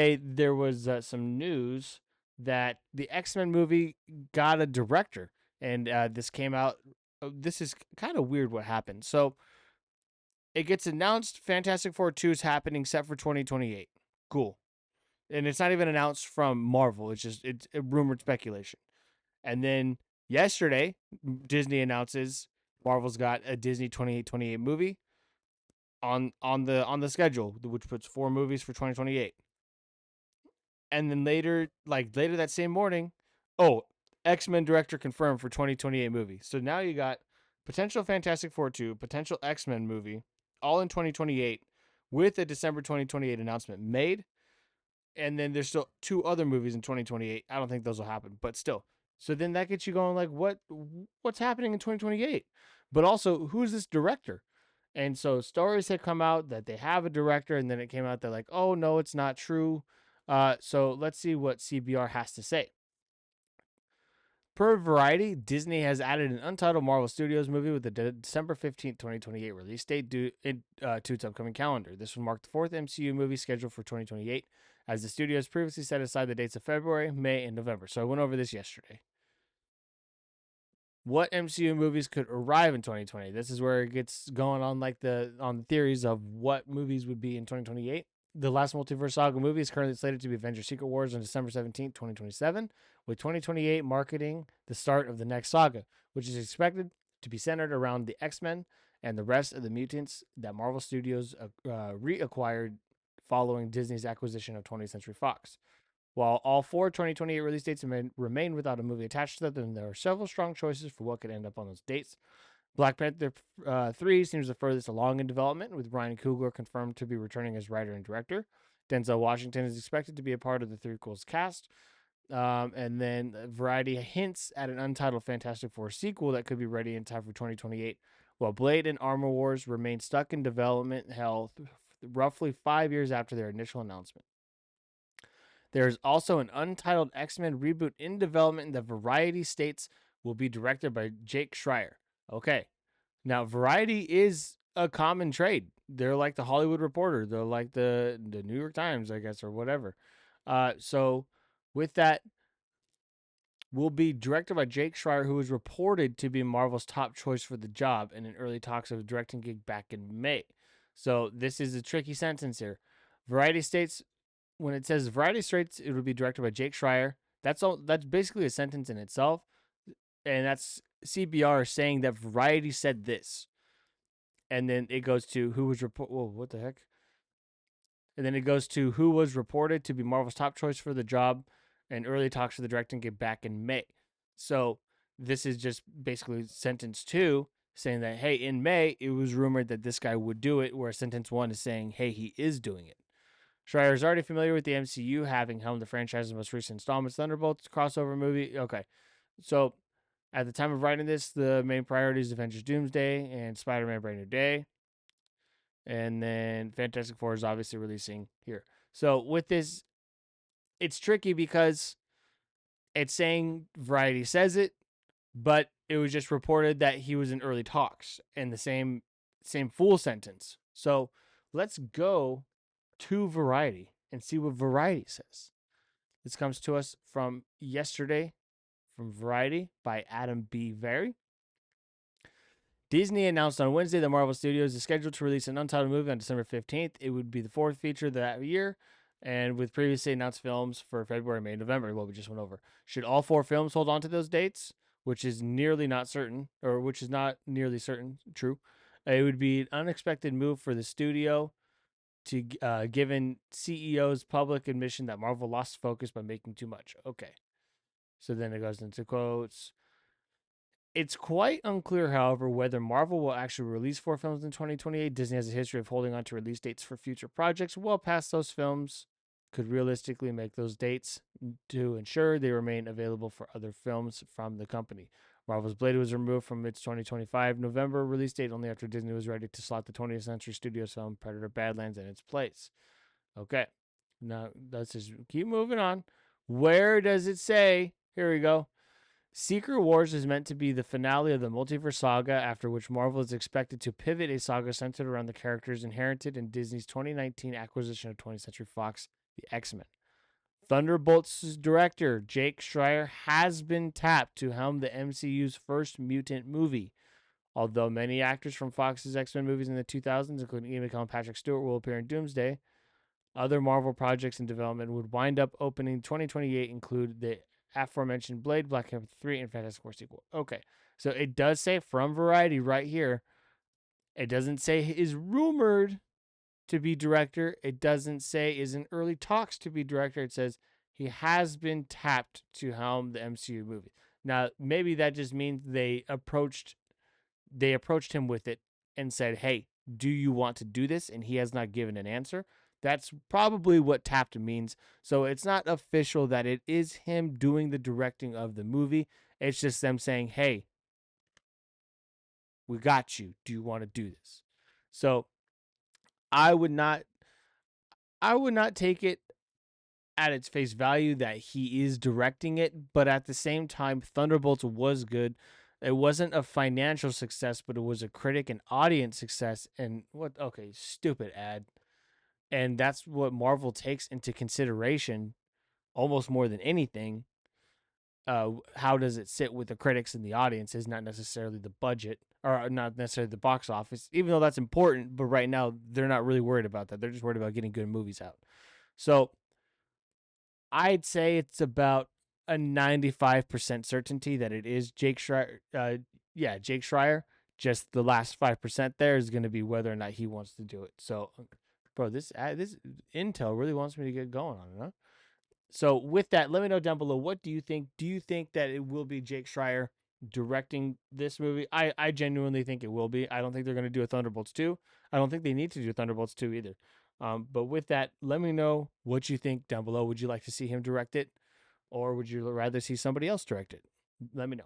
there was some news that the X-Men movie got a director, and this came out. This is kind of weird what happened. So it gets announced Fantastic Four 2 is happening, set for 2028. Cool. And it's not even announced from Marvel. It's a rumored speculation. And then yesterday, Disney announces Marvel's got a Disney 28 movie on the schedule, which puts 4 movies for 2028. And then later that same morning, oh, X-Men director confirmed for 2028 movie. So now you got potential Fantastic Four 2, potential X-Men movie, all in 2028, with a December 2028 announcement made. And then there's still 2 other movies in 2028. I don't think those will happen, but still. So then that gets you going like, what's happening in 2028? But also, who's this director? And so stories had come out that they have a director, and then it came out that like, oh no, it's not true. So let's see what CBR has to say. Per Variety, Disney has added an untitled Marvel Studios movie with the December 15th, 2028 release date to its upcoming calendar. This will mark the 4th MCU movie scheduled for 2028, as the studios previously set aside the dates of February, May, and November. So I went over this yesterday. What MCU movies could arrive in 2020? This is where it gets going on the theories of what movies would be in 2028. The last multiverse saga movie is currently slated to be Avengers Secret Wars on December 17th, 2027, with 2028 marketing the start of the next saga, which is expected to be centered around the X-Men and the rest of the mutants that Marvel Studios reacquired following Disney's acquisition of 20th Century Fox. While all 4 2028 release dates remain without a movie attached to them, there are several strong choices for what could end up on those dates. Black Panther 3 seems the furthest along in development, with Ryan Coogler confirmed to be returning as writer and director. Denzel Washington is expected to be a part of the threequels cast. And then Variety hints at an untitled Fantastic Four sequel that could be ready in time for 2028, while Blade and Armor Wars remain stuck in development hell roughly 5 years after their initial announcement. There's also an untitled X-Men reboot in development that Variety states will be directed by Jake Schreier. Okay. Now, Variety is a common trade. They're like the Hollywood Reporter. They're like the New York Times, I guess, or whatever. So with that, will be directed by Jake Schreier, who is reported to be Marvel's top choice for the job and in early talks of a directing gig back in May. So this is a tricky sentence here. Variety states when it says Variety states it would be directed by Jake Schreier. That's all. That's basically a sentence in itself, and that's CBR saying that Variety said this, and then it goes to who was report. Whoa, what the heck? And then it goes to who was reported to be Marvel's top choice for the job, and early talks for the directing gig back in May. So this is just basically sentence 2 saying that hey, in May it was rumored that this guy would do it, where sentence 1 is saying hey, he is doing it. Schreier is already familiar with the MCU, having helmed the franchise's most recent installments, Thunderbolts crossover movie. Okay, so at the time of writing this, the main priority is Avengers Doomsday and Spider-Man Brand New Day. And then Fantastic Four is obviously releasing here. So with this, it's tricky because it's saying Variety says it, but it was just reported that he was in early talks in the same full sentence. So let's go to Variety and see what Variety says. This comes to us from yesterday from Variety by Adam B. Very. Disney announced on Wednesday that Marvel Studios is scheduled to release an untitled movie on December 15th. It would be the 4th feature that year, and with previously announced films for February, May, November, what we just went over. Should all 4 films hold on to those dates, which is nearly not certain, or which is not nearly certain, true, it would be an unexpected move for the studio to given CEO's public admission that Marvel lost focus by making too much. Okay. So then it goes into quotes. It's quite unclear, however, whether Marvel will actually release 4 films in 2028. Disney has a history of holding on to release dates for future projects well past those films. Could realistically make those dates to ensure they remain available for other films from the company. Marvel's Blade was removed from its 2025 November release date only after Disney was ready to slot the 20th Century Studios film Predator Badlands in its place. Okay, now let's just keep moving on. Where does it say? Here we go. Secret Wars is meant to be the finale of the multiverse saga, after which Marvel is expected to pivot a saga centered around the characters inherited in Disney's 2019 acquisition of 20th Century Fox, the X-Men. Thunderbolts' director, Jake Schreier, has been tapped to helm the MCU's first mutant movie. Although many actors from Fox's X-Men movies in the 2000s, including Ian McKellen and Patrick Stewart, will appear in Doomsday, other Marvel projects in development would wind up opening 2028 include the aforementioned Blade, Black Panther 3, and Fantastic Four sequel. Okay, so it does say from Variety right here. It doesn't say is rumored to be director. It doesn't say is in early talks to be director. It says he has been tapped to helm the MCU movie. Now, maybe that just means they approached him with it and said, "Hey, do you want to do this?" And he has not given an answer. That's probably what tapped means. So it's not official that it is him doing the directing of the movie. It's just them saying, "Hey, we got you. Do you want to do this?" So I would not take it at its face value that he is directing it, but at the same time, Thunderbolts was good. It wasn't a financial success, but it was a critic and audience success. And what? Okay, stupid ad. And that's what Marvel takes into consideration almost more than anything. How does it sit with the critics and the audience is not necessarily the budget or not necessarily the box office, even though that's important. But right now, they're not really worried about that. They're just worried about getting good movies out. So I'd say it's about a 95% certainty that it is Jake Schreier. Yeah, Jake Schreier. Just the last 5% there is going to be whether or not he wants to do it. So, bro, this intel really wants me to get going on it, huh? So, with that, let me know down below. What do you think? Do you think that it will be Jake Schreier directing this movie? I genuinely think it will be. I don't think they're going to do a Thunderbolts 2. I don't think they need to do Thunderbolts 2 either. But with that, let me know what you think down below. Would you like to see him direct it, or would you rather see somebody else direct it? Let me know.